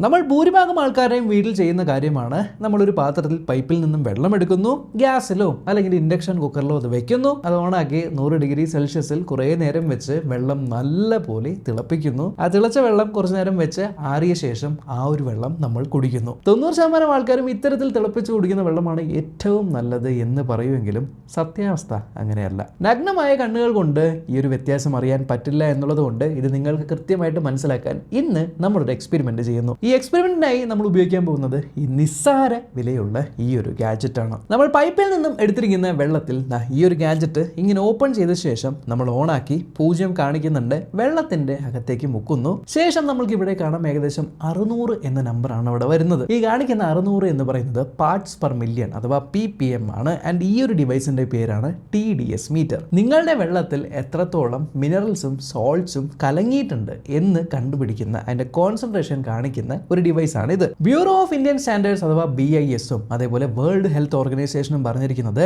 നമ്മൾ ഭൂരിഭാഗം ആൾക്കാരെയും വീട്ടിൽ ചെയ്യുന്ന കാര്യമാണ് നമ്മളൊരു പാത്രത്തിൽ പൈപ്പിൽ നിന്നും വെള്ളം എടുക്കുന്നു, ഗ്യാസിലോ അല്ലെങ്കിൽ ഇൻഡക്ഷൻ കുക്കറിലോ അത് വെക്കുന്നു, അത് ഓണാക്കി 100 ഡിഗ്രി സെൽഷ്യസിൽ കുറേ നേരം വെച്ച് വെള്ളം നല്ല പോലെ തിളപ്പിക്കുന്നു. ആ തിളച്ച വെള്ളം കുറച്ചു നേരം വെച്ച് ആറിയ ശേഷം ആ ഒരു വെള്ളം നമ്മൾ കുടിക്കുന്നു. 90% ആൾക്കാരും ഇത്തരത്തിൽ തിളപ്പിച്ച് കുടിക്കുന്ന വെള്ളമാണ് ഏറ്റവും നല്ലത് എന്ന് പറയുമെങ്കിലും സത്യാവസ്ഥ അങ്ങനെയല്ല. നഗ്നമായ കണ്ണുകൾ കൊണ്ട് ഈ ഒരു വ്യത്യാസം അറിയാൻ പറ്റില്ല എന്നുള്ളത് കൊണ്ട് ഇത് നിങ്ങൾക്ക് കൃത്യമായിട്ട് മനസ്സിലാക്കാൻ ഇന്ന് നമ്മളൊരു എക്സ്പെരിമെന്റ് ചെയ്യുന്നു. ഈ എക്സ്പെരിമെന്റിനായി നമ്മൾ ഉപയോഗിക്കാൻ പോകുന്നത് ഈ നിസ്സാര വിലയുള്ള ഈ ഒരു ഗാഡ്ജറ്റ് ആണ്. നമ്മൾ പൈപ്പിൽ നിന്നും എടുത്തിരിക്കുന്ന വെള്ളത്തിൽ ഈ ഒരു ഗാഡ്ജറ്റ് ഇങ്ങനെ ഓപ്പൺ ചെയ്ത ശേഷം നമ്മൾ ഓണാക്കി 0 കാണിക്കുന്നുണ്ട്, വെള്ളത്തിന്റെ അകത്തേക്ക് മുക്കുന്നു. ശേഷം നമ്മൾക്ക് ഇവിടെ കാണാം ഏകദേശം 600 എന്ന നമ്പറാണ് അവിടെ വരുന്നത്. ഈ കാണിക്കുന്ന 600 എന്ന് പറയുന്നത് പാർട്സ് പെർ മില്യൺ അഥവാ PPM ആണ്. ആൻഡ് ഈ ഒരു ഡിവൈസിന്റെ പേരാണ് TDS മീറ്റർ. നിങ്ങളുടെ വെള്ളത്തിൽ എത്രത്തോളം മിനറൽസും സോൾട്ട്സും കലങ്ങിയിട്ടുണ്ട് എന്ന് കണ്ടുപിടിക്കുന്ന അതിന്റെ കോൺസെൻട്രേഷൻ കാണിക്കുന്ന ഒരു ഡിവൈസ് ആണ് ഇത്. ബ്യൂറോ ഓഫ് ഇന്ത്യൻ സ്റ്റാൻഡേർഡ്സ് അഥവാ BISഉം അതേപോലെ വേൾഡ് ഹെൽത്ത് ഓർഗനൈസേഷനും പറഞ്ഞിരിക്കുന്നത്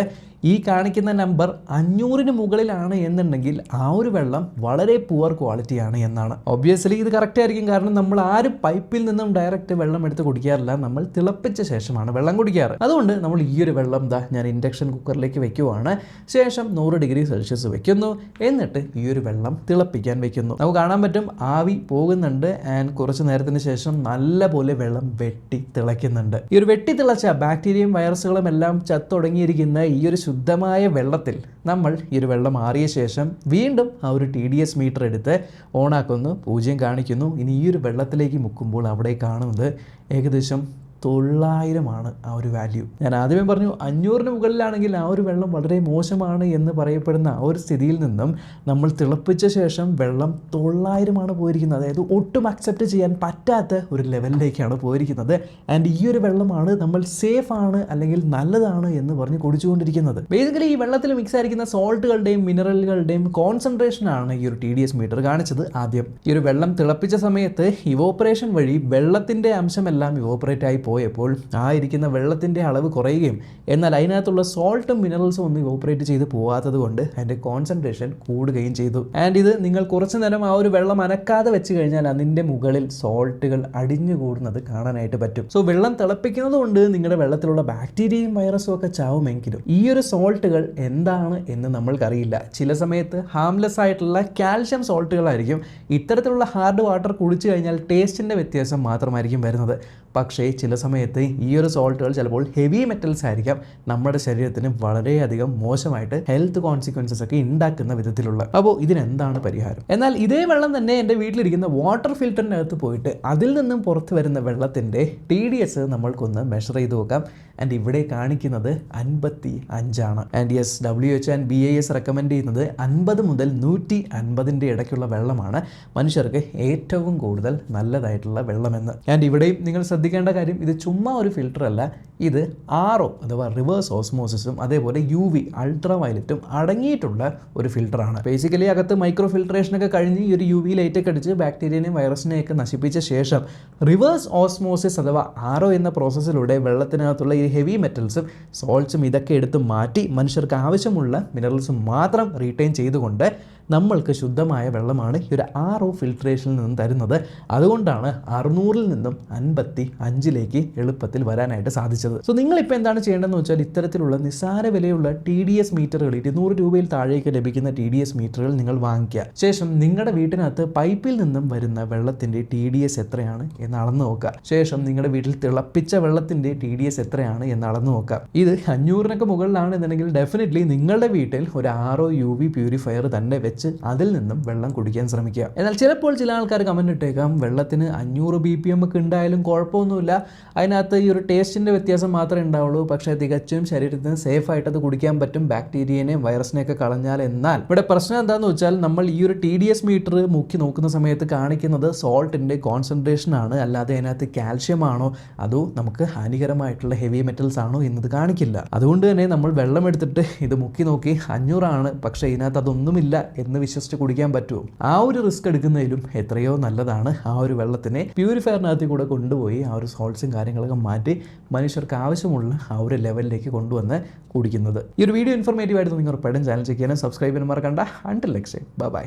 ഈ കാണിക്കുന്ന നമ്പർ 500 മുകളിലാണ് എന്നുണ്ടെങ്കിൽ ആ ഒരു വെള്ളം വളരെ പുവർ ക്വാളിറ്റി ആണ് എന്നാണ്. ഒബ്വിയസ്ലി ഇത് കറക്റ്റ് ആയിരിക്കും, കാരണം നമ്മൾ ആരും പൈപ്പിൽ നിന്നും ഡയറക്റ്റ് വെള്ളം എടുത്ത് കുടിക്കാറില്ല, നമ്മൾ തിളപ്പിച്ച ശേഷമാണ് വെള്ളം കുടിക്കാറ്. അതുകൊണ്ട് നമ്മൾ ഈ ഒരു വെള്ളം ഞാൻ ഇൻഡക്ഷൻ കുക്കറിലേക്ക് വെക്കുവാണ്. ശേഷം 100 ഡിഗ്രി സെൽഷ്യസ് വെക്കുന്നു, എന്നിട്ട് ഈ ഒരു വെള്ളം തിളപ്പിക്കാൻ വെക്കുന്നു. നമുക്ക് കാണാൻ പറ്റും ആവി പോകുന്നുണ്ട് ആൻഡ് കുറച്ച് നേരത്തിന് ശേഷം നല്ല പോലെ വെള്ളം വെട്ടി തിളയ്ക്കുന്നുണ്ട്. ഈ ഒരു വെട്ടി തിളച്ച ബാക്ടീരിയയും വൈറസുകളും എല്ലാം ചത്തൊടങ്ങിയിരിക്കുന്ന ഈ ഒരു ശുദ്ധമായ വെള്ളത്തിൽ നമ്മൾ ഈ ഒരു വെള്ളം മാറിയ ശേഷം വീണ്ടും ആ ഒരു TDS മീറ്റർ എടുത്ത് ഓണാക്കുന്നു, 0 കാണിക്കുന്നു. ഇനി ഈ ഒരു വെള്ളത്തിലേക്ക് മുക്കുമ്പോൾ അവിടെ കാണുന്നത് ഏകദേശം 900 ആ ഒരു വാല്യൂ. ഞാൻ ആദ്യമേ പറഞ്ഞു 500 മുകളിലാണെങ്കിൽ ആ ഒരു വെള്ളം വളരെ മോശമാണ് എന്ന് പറയപ്പെടുന്ന ആ ഒരു സ്ഥിതിയിൽ നിന്നും നമ്മൾ തിളപ്പിച്ച ശേഷം വെള്ളം 900 പോയിരിക്കുന്നത്. അതായത് ഒട്ടും അക്സെപ്റ്റ് ചെയ്യാൻ പറ്റാത്ത ഒരു ലെവലിലേക്കാണ് പോയിരിക്കുന്നത്. ആൻഡ് ഈ ഒരു വെള്ളമാണ് നമ്മൾ സേഫ് ആണ് അല്ലെങ്കിൽ നല്ലതാണ് എന്ന് പറഞ്ഞ് കുടിച്ചുകൊണ്ടിരിക്കുന്നത്. ബേസിക്കലി ഈ വെള്ളത്തിൽ മിക്സ് ആയിരിക്കുന്ന സോൾട്ടുകളുടെയും മിനറലുകളുടെയും കോൺസെൻട്രേഷൻ ആണ് ഈ ഒരു TDS മീറ്റർ കാണിച്ചത്. ആദ്യം ഈ ഒരു വെള്ളം തിളപ്പിച്ച സമയത്ത് ഇവോപ്പറേഷൻ വഴി വെള്ളത്തിന്റെ അംശമെല്ലാം ഇവോപ്പറേറ്റ് ആയി പോയപ്പോൾ ആ ഇരിക്കുന്ന വെള്ളത്തിൻ്റെ അളവ് കുറയുകയും എന്നാൽ അതിനകത്തുള്ള സോൾട്ടും മിനറൽസും ഒന്നും ഇവോപ്പറേറ്റ് ചെയ്ത് പോകാത്തത് കൊണ്ട് അതിൻ്റെ കോൺസെൻട്രേഷൻ കൂടുകയും ചെയ്തു. ആൻഡ് ഇത് നിങ്ങൾ കുറച്ചു നേരം ആ ഒരു വെള്ളം അനക്കാതെ വെച്ച് കഴിഞ്ഞാൽ അതിൻ്റെ മുകളിൽ സോൾട്ടുകൾ അടിഞ്ഞുകൂടുന്നത് കാണാനായിട്ട് പറ്റും. സോ വെള്ളം തിളപ്പിക്കുന്നത് കൊണ്ട് നിങ്ങളുടെ വെള്ളത്തിലുള്ള ബാക്ടീരിയയും വൈറസും ഒക്കെ ചാവുമെങ്കിലും ഈ ഒരു സോൾട്ടുകൾ എന്താണ് എന്ന് നമ്മൾക്കറിയില്ല. ചില സമയത്ത് ഹാംലെസ് ആയിട്ടുള്ള കാൽഷ്യം സോൾട്ടുകളായിരിക്കും. ഇത്തരത്തിലുള്ള ഹാർഡ് വാട്ടർ കുടിച്ചു കഴിഞ്ഞാൽ ടേസ്റ്റിൻ്റെ വ്യത്യാസം മാത്രമായിരിക്കും വരുന്നത്. പക്ഷേ ചില സമയത്ത് ഈ ഒരു സോൾട്ടുകൾ ചിലപ്പോൾ ഹെവി മെറ്റൽസ് ആയിരിക്കാം, നമ്മുടെ ശരീരത്തിന് വളരെയധികം മോശമായിട്ട് ഹെൽത്ത് കോൺസിക്വൻസസ് ഒക്കെ ഉണ്ടാക്കുന്ന വിധത്തിലുള്ള. അപ്പോൾ ഇതിനെന്താണ് പരിഹാരം? എന്നാൽ ഇതേ വെള്ളം തന്നെ എൻ്റെ വീട്ടിലിരിക്കുന്ന വാട്ടർ ഫിൽറ്ററിനകത്ത് പോയിട്ട് അതിൽ നിന്നും പുറത്ത് വരുന്ന വെള്ളത്തിൻ്റെ TDS നമ്മൾക്കൊന്ന് മെഷർ ചെയ്ത് നോക്കാം. ആൻഡ് ഇവിടെ കാണിക്കുന്നത് 55 ആണ്. And yes, WHO and BIS recommend ചെയ്യുന്നത് 50 മുതൽ 150 ഇടയ്ക്കുള്ള വെള്ളമാണ് മനുഷ്യർക്ക് ഏറ്റവും കൂടുതൽ നല്ലതായിട്ടുള്ള വെള്ളമെന്ന്. ആൻഡ് ഇവിടെയും നിങ്ങൾ ശ്രദ്ധിക്കേണ്ട കാര്യം, ഇത് ചുമ്മാ ഒരു ഫിൽറ്റർ അല്ല, ഇത് RO അഥവാ റിവേഴ്സ് ഓസ്മോസിസും അതേപോലെ UV അൾട്രാ വയലറ്റും അടങ്ങിയിട്ടുള്ള ഒരു ഫിൽറ്ററാണ്. ബേസിക്കലി അകത്ത് മൈക്രോ ഫിൽട്രേഷനൊക്കെ കഴിഞ്ഞ് ഈ ഒരു UV ലൈറ്റൊക്കെ അടിച്ച് ബാക്ടീരിയനെയും വൈറസിനെയൊക്കെ നശിപ്പിച്ച ശേഷം റിവേഴ്സ് ഓസ്മോസിസ് അഥവാ RO എന്ന പ്രോസസ്സിലൂടെ വെള്ളത്തിനകത്തുള്ള ഈ ഹെവി മെറ്റൽസും സോൾട്ട്സും ഇതൊക്കെ എടുത്ത് മാറ്റി മനുഷ്യർക്ക് ആവശ്യമുള്ള മിനറൽസും മാത്രം റീറ്റെയിൻ ചെയ്തുകൊണ്ട് നമ്മൾക്ക് ശുദ്ധമായ വെള്ളമാണ് ഈ ഒരു RO ഫിൽട്രേഷനിൽ നിന്നും തരുന്നത്. അതുകൊണ്ടാണ് 600-ൽ നിന്നും 55-ലേക്ക് എളുപ്പത്തിൽ വരാനായിട്ട് സാധിച്ചത്. സോ നിങ്ങളിപ്പോൾ എന്താണ് ചെയ്യേണ്ടതെന്ന് വെച്ചാൽ ഇത്തരത്തിലുള്ള നിസ്സാര വിലയുള്ള TDS മീറ്ററുകൾ, 200 രൂപയിൽ താഴേക്ക് ലഭിക്കുന്ന TDS മീറ്ററുകൾ നിങ്ങൾ വാങ്ങിക്കുക. ശേഷം നിങ്ങളുടെ വീട്ടിനകത്ത് പൈപ്പിൽ നിന്നും വരുന്ന വെള്ളത്തിൻ്റെ TDS എത്രയാണ് എന്ന് അളന്ന് നോക്കുക. ശേഷം നിങ്ങളുടെ വീട്ടിൽ തിളപ്പിച്ച വെള്ളത്തിൻ്റെ TDS എത്രയാണ് എന്ന് അളന്ന് നോക്കുക. ഇത് 500-നൊക്കെ മുകളിലാണെന്നുണ്ടെങ്കിൽ ഡെഫിനറ്റ്ലി നിങ്ങളുടെ വീട്ടിൽ ഒരു RO UV പ്യൂരിഫയർ തന്നെ വെച്ച് അതിൽ നിന്നും വെള്ളം കുടിക്കാൻ ശ്രമിക്കുക. എന്നാൽ ചിലപ്പോൾ ചില ആൾക്കാർ കമന്റ് ഇട്ടേക്കാം, വെള്ളത്തിന് 500 BPM ഒക്കെ ഉണ്ടായാലും കുഴപ്പമൊന്നുമില്ല, അതിനകത്ത് ഈ ഒരു ടേസ്റ്റിന്റെ വ്യത്യാസം മാത്രമേ ഉണ്ടാവുള്ളൂ, പക്ഷേ തികച്ചും ശരീരത്തിന് സേഫ് ആയിട്ട് അത് കുടിക്കാൻ പറ്റും, ബാക്ടീരിയനെയും വൈറസിനെയൊക്കെ കളഞ്ഞാൽ. എന്നാൽ ഇവിടെ പ്രശ്നം എന്താണെന്ന് വെച്ചാൽ നമ്മൾ ഈ ഒരു TDS മീറ്റർ മുക്കി നോക്കുന്ന സമയത്ത് കാണിക്കുന്നത് സോൾട്ടിന്റെ കോൺസെൻട്രേഷൻ ആണ്, അല്ലാതെ അതിനകത്ത് കാൽഷ്യം ആണോ അതോ നമുക്ക് ഹാനികരമായിട്ടുള്ള ഹെവി മെറ്റൽസ് ആണോ എന്നത് കാണിക്കില്ല. അതുകൊണ്ട് തന്നെ നമ്മൾ വെള്ളം എടുത്തിട്ട് ഇത് മുക്കി നോക്കി 500 ആണ്, പക്ഷേ ഇതിനകത്ത് അതൊന്നുമില്ല എന്ന് വിശ്വസിച്ച് കുടിക്കാൻ പറ്റുമോ? ആ ഒരു റിസ്ക് എടുക്കുന്നതിലും എത്രയോ നല്ലതാണ് ആ ഒരു വെള്ളത്തിനെ പ്യൂരിഫയറിനകത്ത് കൂടെ കൊണ്ടുപോയി ആ ഒരു സോൾട്ട്സും കാര്യങ്ങളൊക്കെ മാറ്റി മനുഷ്യർക്ക് ആവശ്യമുള്ള ആ ഒരു ലെവലിലേക്ക് കൊണ്ടുവന്ന് കുടിക്കുന്നത്. ഈ ഒരു വീഡിയോ ഇൻഫോർമേറ്റീവ് ആയിട്ട് നിങ്ങൾ ഉറപ്പായിട്ടും ചാനൽ ചെക്ക് ചെയ്യാനും സബ്സ്ക്രൈബ് ചെയ്യാനും മറക്കണ്ട. Until next time, by.